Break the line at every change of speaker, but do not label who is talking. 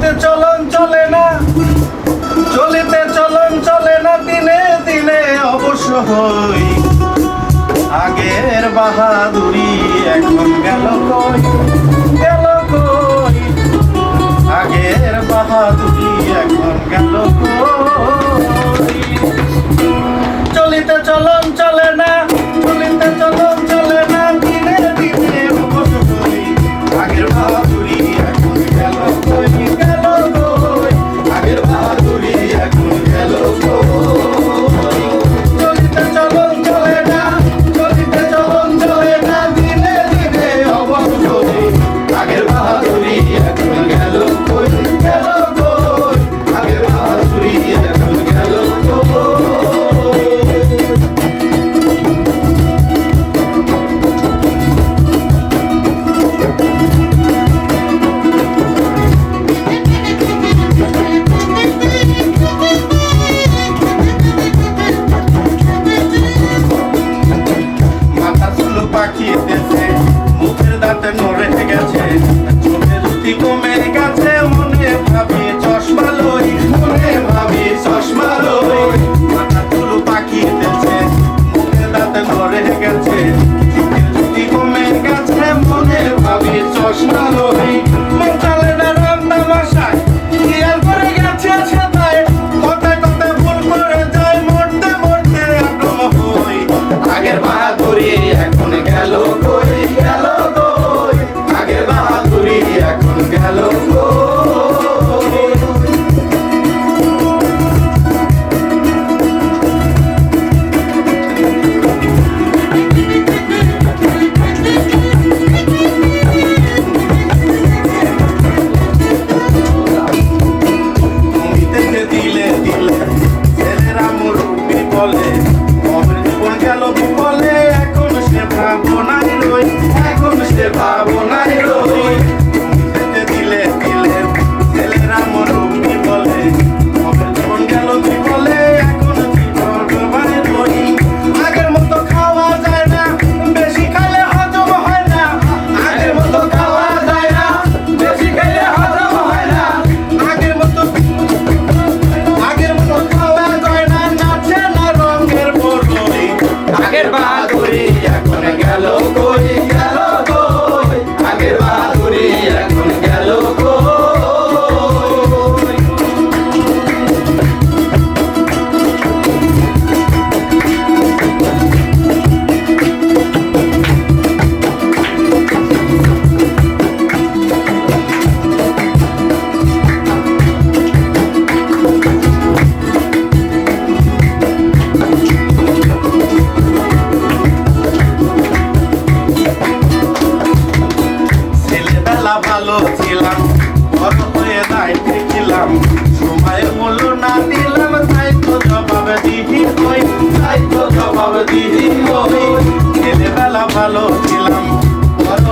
চলিতে চলন চলে না, চলিতে চলন চলে না, দিনে দিনে অবশ্য হই। আগের বাহাদুরি এখন গেল কই, গেল কই। আগের বাহাদুরি এখন গেল কই। চলিতে চলন চলে না, চলিতে চলন চলে না, দিনে দিনে অবশ্য হই। আগের বাহাদুরি এখন গেল কই, গেল কই। আগের বাহাদুরি এখন গেল কই। চলিতে চলন চলে না, চলিতে চলন চলে না, দিনে দিনে অবশ্য হই। আগের বাহাদুরি এখন গেল কই, গেল কই। আগের বাহাদুরি এখন গেল কই। পাখিতেছে মুখের দাঁতে নড়ে গেছে, চোখের জ্যোতি কমে গেছে, মনে ভাবি চশমা লই, মনে ভাবি চশমা লই। মাথা চুল পাখিতেছে মুখের দাঁতে নড়ে গেছে, চোখের জ্যোতি কমে গেছে, মনে ভাবি চশমা লই। মন চলে না রং তামাশায়, খেয়াল করে গেছে সেটাই, কথায় কথায় ভুল করে যায়, মরতে মরতে আগ্রহ হই। আগের বাহাদুরি এখন গেল কই, গেল কই। আগের বাহাদুরি এখন গেল কই। তুমি দেখে দিলে দিলে ছেলেরা মুরব্বি বলে, কবের জীবন গেল বলে, এখন সে ভাবনাই রই, এখন সে ভাবনাই রই। তুমি দেখে দিলে দিলে ছেলেরা মুরব্বি বলে, কবের জীবন গেল বলে, এখন ভাবনাই রই। আগের মতো খাওয়া যায় না, বেশি খাইলে হজম হয় না। আগের মতো খাওয়া যায় না, বেশি খাইলে হজম হয় না। আগের মতো খাওয়া যায় না, নাচে না রঙের বড়ই। আগের বাহাদুরি এখন গেল কই, গেল কই। আগের বাহাদুরি এখন গেল কই। ছেলেবেলা ভালো ছিলাম, বড় হয়ে দায়িত্বে ছিলাম, সময় মূল্য না দিলাম, তাই তো জবাব দিহি হই, তাই তো জবাব দিহি হই। ছেলেবেলা ভালো ছিলাম, বড়